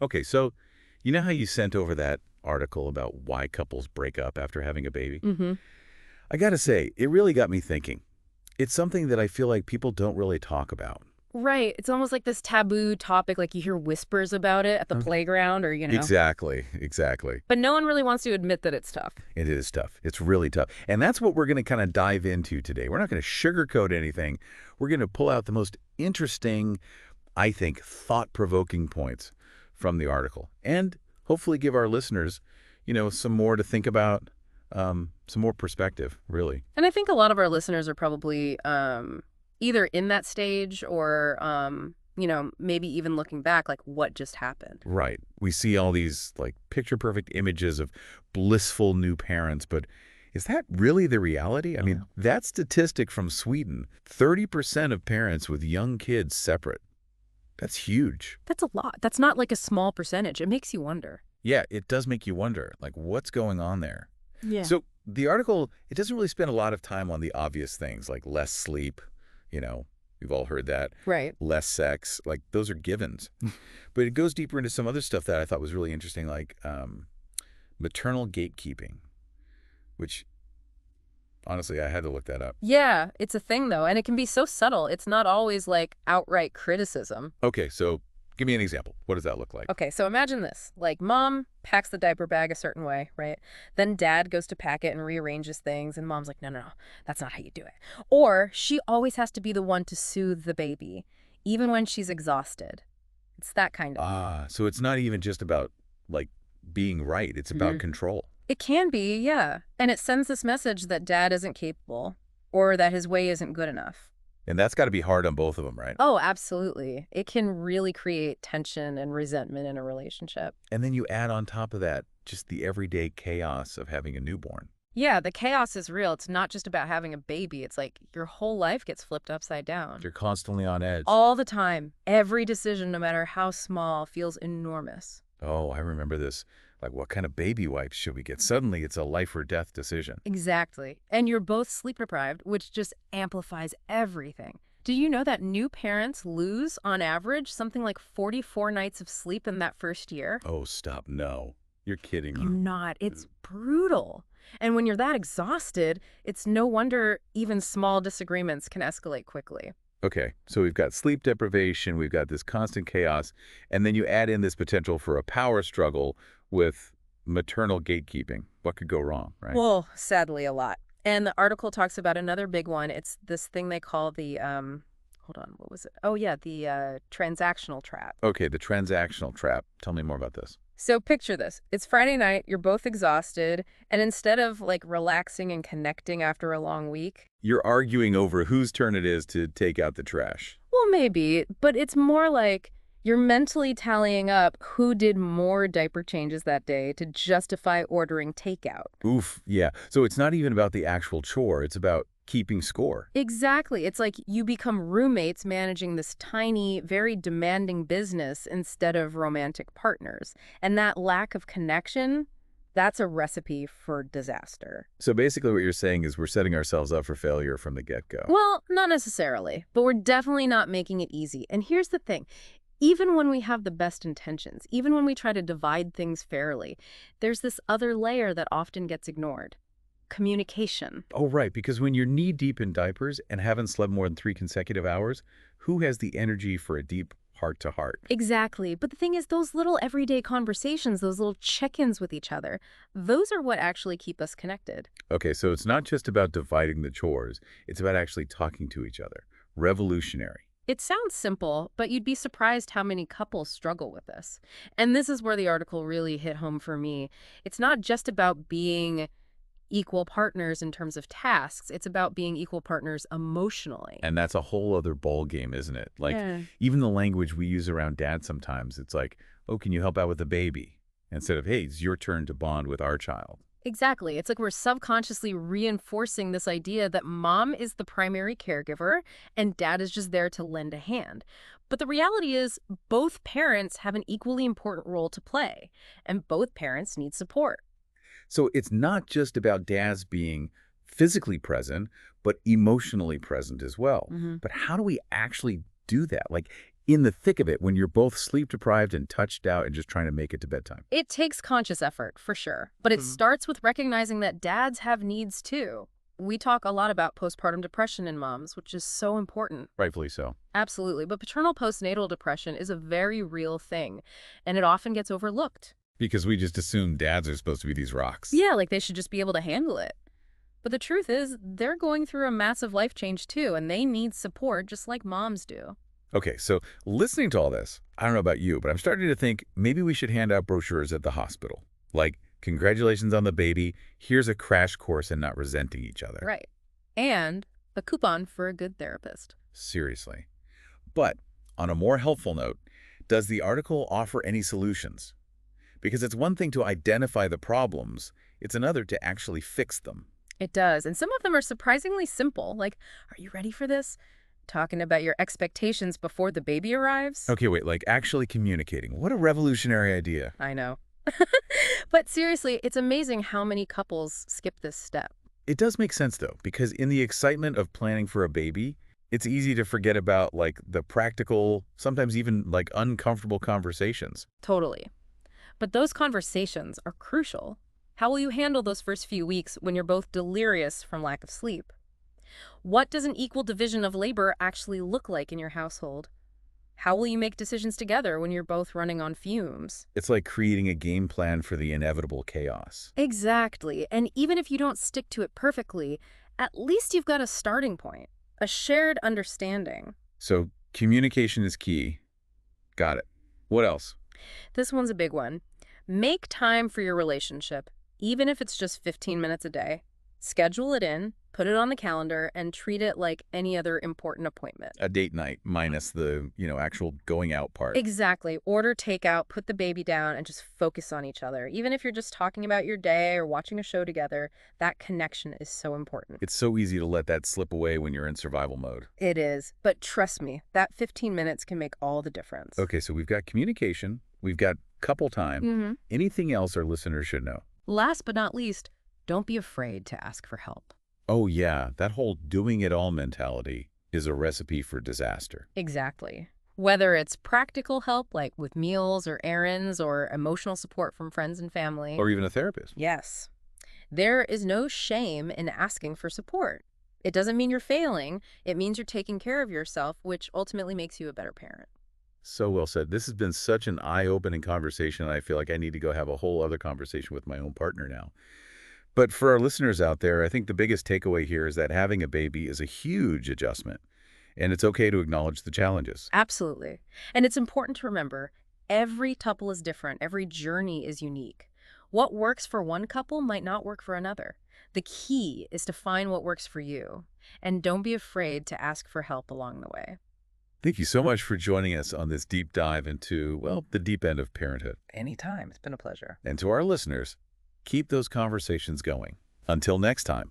Okay, so you know how you sent over that article about why couples break up after having a baby? Hmm. I gotta say, it really got me thinking. It's something that I feel like people don't really talk about. Right. It's almost like this taboo topic, like you hear whispers about it at the Huh? playground Exactly, exactly. but no one really wants to admit that it's tough. It is tough. It's really tough. And that's what we're going to kind of dive into today. We're not going to sugarcoat anything. We're going to pull out the most interesting, I think, thought-provoking points from the article and hopefully give our listeners, some more to think about, some more perspective, really. And I think a lot of our listeners are probably either in that stage or, maybe even looking back, like what just happened. Right. We see all these like picture-perfect images of blissful new parents, but is that really the reality? I mean, that statistic from Sweden, 30% of parents with young kids separate. That's huge. That's a lot. That's not like a small percentage. It makes you wonder. Yeah, it does make you wonder, like, what's going on there? Yeah. So the article, it doesn't really spend a lot of time on the obvious things like less sleep, we've all heard that, Right. less sex, like those are givens. But it goes deeper into some other stuff that I thought was really interesting, like maternal gatekeeping, which honestly, I had to look that up. Yeah, it's a thing though, and it can be so subtle. It's not always like outright criticism. Okay, so give me an example. What does that look like? Okay, so imagine this. Like, mom packs the diaper bag a certain way, right? Then dad goes to pack it and rearranges things, and mom's like, no, no, no, that's not how you do it. Or she always has to be the one to soothe the baby, even when she's exhausted. It's that kind of. So it's not even just about like being right. It's about Mhm. control. It can be, yeah. And it sends this message that dad isn't capable or that his way isn't good enough. And that's got to be hard on both of them, right? Oh, absolutely. It can really create tension and resentment in a relationship. And then you add on top of that just the everyday chaos of having a newborn. Yeah, the chaos is real. It's not just about having a baby. It's like your whole life gets flipped upside down. You're constantly on edge. All the time. Every decision, no matter how small, feels enormous. Oh, I remember this. Like, what kind of baby wipes should we get? Suddenly, it's a life or death decision. Exactly. And you're both sleep deprived, which just amplifies everything. Do you know that new parents lose, on average, something like 44 nights of sleep in that first year? Oh, stop. No. You're kidding me. I'm not. It's brutal. And when you're that exhausted, it's no wonder even small disagreements can escalate quickly. Okay, so we've got sleep deprivation, we've got this constant chaos, and then you add in this potential for a power struggle with maternal gatekeeping. What could go wrong, right? Well, sadly, a lot. And the article talks about another big one. It's this thing they call the, hold on, what was it? Oh, yeah, the transactional trap. Okay, the transactional trap. Tell me more about this. So picture this. It's Friday night, you're both exhausted, and instead of like relaxing and connecting after a long week, You're arguing over whose turn it is to take out the trash. well, maybe, but it's more like you're mentally tallying up who did more diaper changes that day to justify ordering takeout. Oof, yeah. So it's not even about the actual chore, it's about keeping score. Exactly. It's like you become roommates managing this tiny, very demanding business instead of romantic partners. And that lack of connection, that's a recipe for disaster. So basically what you're saying is we're setting ourselves up for failure from the get-go. Well, not necessarily, but we're definitely not making it easy. And here's the thing. Even when we have the best intentions, even when we try to divide things fairly, there's this other layer that often gets ignored. Communication. Oh, right, because when you're knee-deep in diapers and haven't slept more than 3 consecutive hours, who has the energy for a deep heart-to-heart? Exactly. But the thing is, those little everyday conversations, those little check-ins with each other, those are what actually keep us connected. Okay, so it's not just about dividing the chores, it's about actually talking to each other. Revolutionary. It sounds simple, but you'd be surprised how many couples struggle with this. And this is where the article really hit home for me. It's not just about being equal partners in terms of tasks. It's about being equal partners emotionally. And that's a whole other ball game, isn't it? Like, Yeah. even the language we use around dad sometimes, it's like, oh, can you help out with the baby? Instead of, hey, it's your turn to bond with our child. Exactly. It's like we're subconsciously reinforcing this idea that mom is the primary caregiver and dad is just there to lend a hand. But the reality is both parents have an equally important role to play, and both parents need support. So it's not just about dads being physically present, but emotionally present as well. Hmm. But how do we actually do that? Like, in the thick of it when you're both sleep deprived and touched out and just trying to make it to bedtime. It takes conscious effort, for sure, but it starts with recognizing that dads have needs too. We talk a lot about postpartum depression in moms, which is so important. Rightfully so. Absolutely, but paternal postnatal depression is a very real thing, and it often gets overlooked. Because we just assume dads are supposed to be these rocks. Yeah, like they should just be able to handle it. But the truth is, they're going through a massive life change too, and they need support just like moms do. Okay, so listening to all this, I don't know about you, but I'm starting to think maybe we should hand out brochures at the hospital. Like, congratulations on the baby, here's a crash course in not resenting each other. Right. And a coupon for a good therapist. Seriously. But on a more helpful note, does the article offer any solutions? Because it's one thing to identify the problems, it's another to actually fix them. It does, and some of them are surprisingly simple, like, are you ready for this? Talking about your expectations before the baby arrives. Okay, wait, like actually communicating. What a revolutionary idea. I know. But seriously, it's amazing how many couples skip this step. It does make sense, though, because in the excitement of planning for a baby, it's easy to forget about, like, the practical, sometimes even, like, uncomfortable conversations. Totally. But those conversations are crucial. How will you handle those first few weeks when you're both delirious from lack of sleep? What does an equal division of labor actually look like in your household? How will you make decisions together when you're both running on fumes? It's like creating a game plan for the inevitable chaos. Exactly. And even if you don't stick to it perfectly, at least you've got a starting point, a shared understanding. So communication is key. Got it. What else? This one's a big one. Make time for your relationship, even if it's just 15 minutes a day. Schedule it in, put it on the calendar, and treat it like any other important appointment. A date night minus the, actual going out part. Exactly. Order takeout, put the baby down, and just focus on each other. Even if you're just talking about your day or watching a show together, that connection is so important. It's so easy to let that slip away when you're in survival mode. It is. But trust me, that 15 minutes can make all the difference. Okay, so we've got communication, we've got couple time. Anything else our listeners should know? Last but not least, don't be afraid to ask for help. Oh yeah, that whole doing it all mentality is a recipe for disaster. Exactly. Whether it's practical help, like with meals or errands, or emotional support from friends and family. Or even a therapist. Yes. There is no shame in asking for support. It doesn't mean you're failing. It means you're taking care of yourself, which ultimately makes you a better parent. So well said. This has been such an eye-opening conversation. I feel like I need to go have a whole other conversation with my own partner now. But for our listeners out there, I think the biggest takeaway here is that having a baby is a huge adjustment, and it's okay to acknowledge the challenges. Absolutely. And it's important to remember, every couple is different. Every journey is unique. What works for one couple might not work for another. The key is to find what works for you. And don't be afraid to ask for help along the way. Thank you so much for joining us on this deep dive into, well, the deep end of parenthood. Anytime. It's been a pleasure. And to our listeners, keep those conversations going. Until next time.